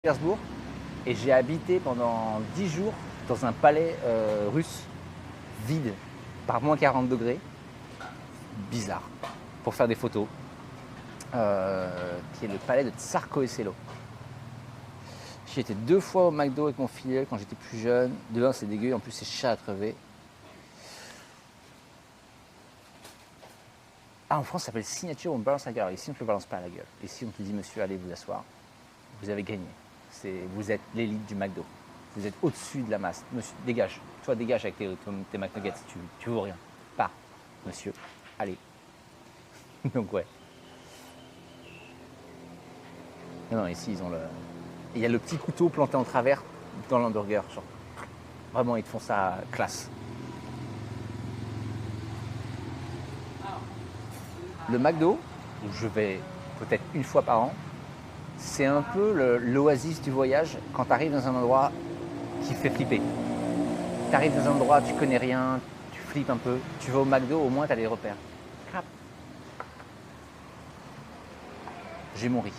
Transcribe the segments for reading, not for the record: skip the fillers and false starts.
Pétersbourg et j'ai habité pendant 10 jours dans un palais russe vide par moins 40 degrés, bizarre, pour faire des photos, qui est le palais de Tsarskoe Selo. J'y étais 2 fois au McDo avec mon filleul quand j'étais plus jeune. De un, c'est dégueu, en plus c'est chat à crever. Ah, en France, ça s'appelle signature, on me balance la gueule. Ici, on ne te le balance pas à la gueule. Ici, on te dit, monsieur, allez vous asseoir. Vous avez gagné. Vous êtes l'élite du McDo. Vous êtes au-dessus de la masse. Monsieur, dégage. Toi, dégage avec tes McNuggets. Tu vaux rien. Pars, monsieur. Allez. Donc, ouais. Non, ici, ils ont le... Il y a le petit couteau planté en travers dans l'hamburger. Genre. Vraiment, ils te font ça classe. Le McDo, où je vais peut-être une fois par an, c'est un peu l'oasis du voyage quand tu arrives dans un endroit qui fait flipper. Tu arrives dans un endroit, tu connais rien, tu flippes un peu. Tu vas au McDo, au moins tu as des repères. Crap. J'ai mon riz.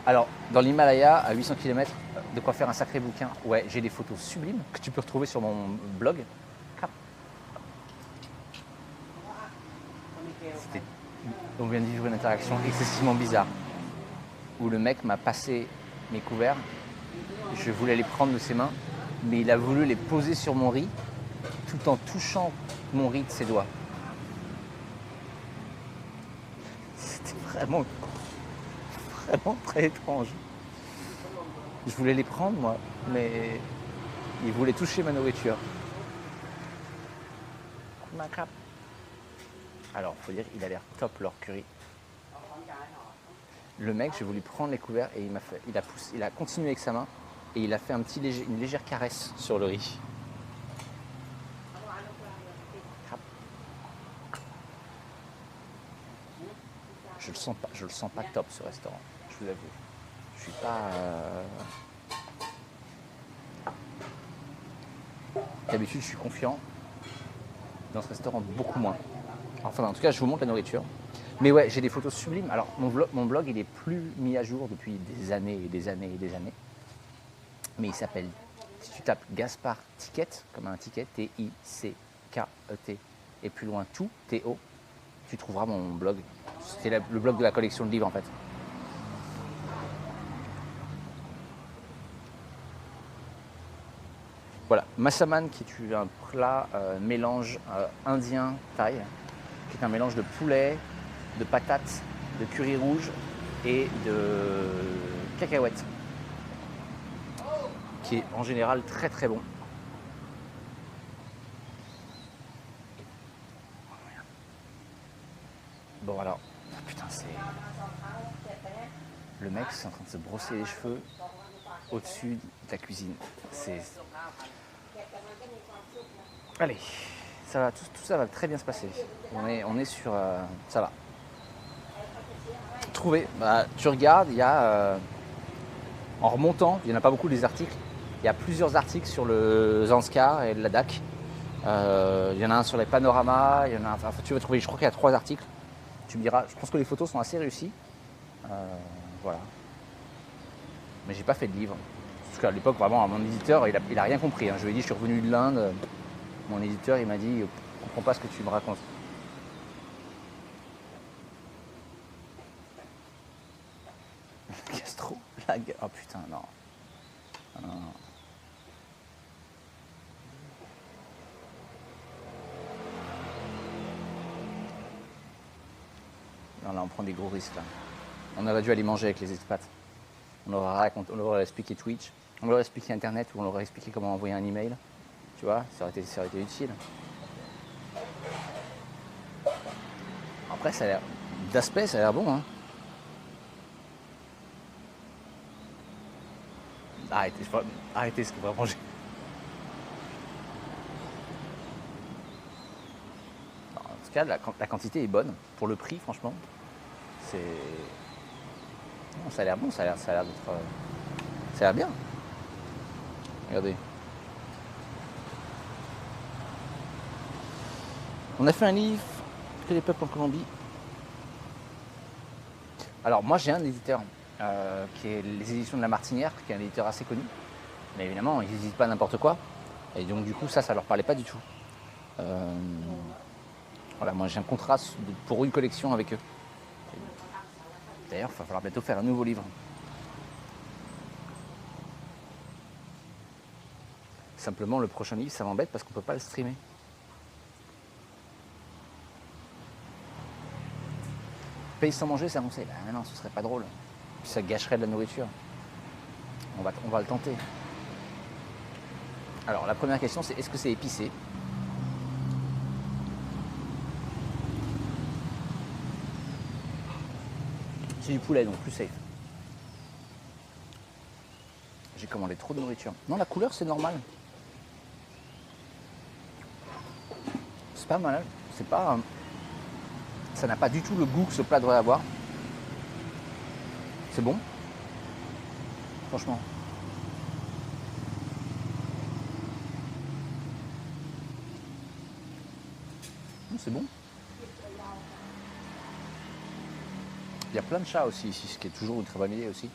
Alors, dans l'Himalaya, à 800 km, de quoi faire un sacré bouquin. Ouais, j'ai des photos sublimes que tu peux retrouver sur mon blog. Crap. On vient de vivre une interaction excessivement bizarre où le mec m'a passé mes couverts. Je voulais les prendre de ses mains, mais il a voulu les poser sur mon riz tout en touchant mon riz de ses doigts. C'était vraiment très étrange. Je voulais les prendre, moi, mais il voulait toucher ma nourriture. Ma crape. Alors, faut dire, il a l'air top, leur curry. Le mec, j'ai voulu prendre les couverts et il a continué avec sa main et il a fait une légère caresse sur le riz. Je le sens pas top ce restaurant, je vous avoue. Je suis pas. D'habitude, je suis confiant. Dans ce restaurant, beaucoup moins. Enfin, en tout cas, je vous montre la nourriture. Mais ouais, j'ai des photos sublimes. Alors, mon blog, il est plus mis à jour depuis des années et des années et des années. Mais il s'appelle, si tu tapes Gaspard Ticket, comme un ticket, T-I-C-K-E-T, et plus loin tout, T-O, tu trouveras mon blog. C'est le blog de la collection de livres, en fait. Voilà, massaman, qui est un plat mélange indien-thaï, qui est un mélange de poulet, de patates, de curry rouge et de cacahuètes, qui est en général très très bon. Bon alors, putain c'est... Le mec c'est en train de se brosser les cheveux au-dessus de la cuisine. C'est... Allez, ça va, tout ça va très bien se passer. On est sur... ça va. Trouver, tu regardes, il y a... en remontant, il n'y en a pas beaucoup des articles. Il y a plusieurs articles sur le Zanskar et le Ladakh. Il y en a un sur les panoramas, il y en a un, enfin, tu vas trouver, je crois qu'il y a 3 articles. Tu me diras, je pense que les photos sont assez réussies. Voilà. Mais j'ai pas fait de livre. Parce qu'à l'époque, vraiment, mon éditeur, il a rien compris. Hein. Je lui ai dit, je suis revenu de l'Inde. Mon éditeur, il m'a dit, je comprends pas ce que tu me racontes. Gastro, la gueule. Oh putain, non. Non. Non, là, on prend des gros risques. Là. On aurait dû aller manger avec les expats. On leur aurait expliqué Twitch, on leur aurait expliqué Internet, ou on leur aurait expliqué comment envoyer un email. Tu vois, ça aurait été utile. Après, ça a l'air... D'aspect, ça a l'air bon, hein. Arrêtez ce que vraiment j'ai... En tout cas, la quantité est bonne. Pour le prix, franchement, c'est... Non, ça a l'air bon, ça a l'air d'être... Ça a l'air bien. Regardez. On a fait un livre que les peuples en Colombie. Alors moi j'ai un éditeur qui est les éditions de La Martinière, qui est un éditeur assez connu. Mais évidemment, ils n'hésitent pas à n'importe quoi. Et donc du coup, ça leur parlait pas du tout. Voilà, moi j'ai un contrat pour une collection avec eux. D'ailleurs, il va falloir bientôt faire un nouveau livre. Simplement, le prochain livre, ça m'embête parce qu'on peut pas le streamer. Payer sans manger, c'est annoncé. Ben non, ce serait pas drôle. Puis ça gâcherait de la nourriture. On va le tenter. Alors, la première question, c'est est-ce que c'est épicé? C'est du poulet, donc plus safe. J'ai commandé trop de nourriture. Non, la couleur, c'est normal. C'est pas mal. C'est pas... Ça n'a pas du tout le goût que ce plat devrait avoir. C'est bon. Franchement. C'est bon. Il y a plein de chats aussi ici, ce qui est toujours une très bonne idée aussi.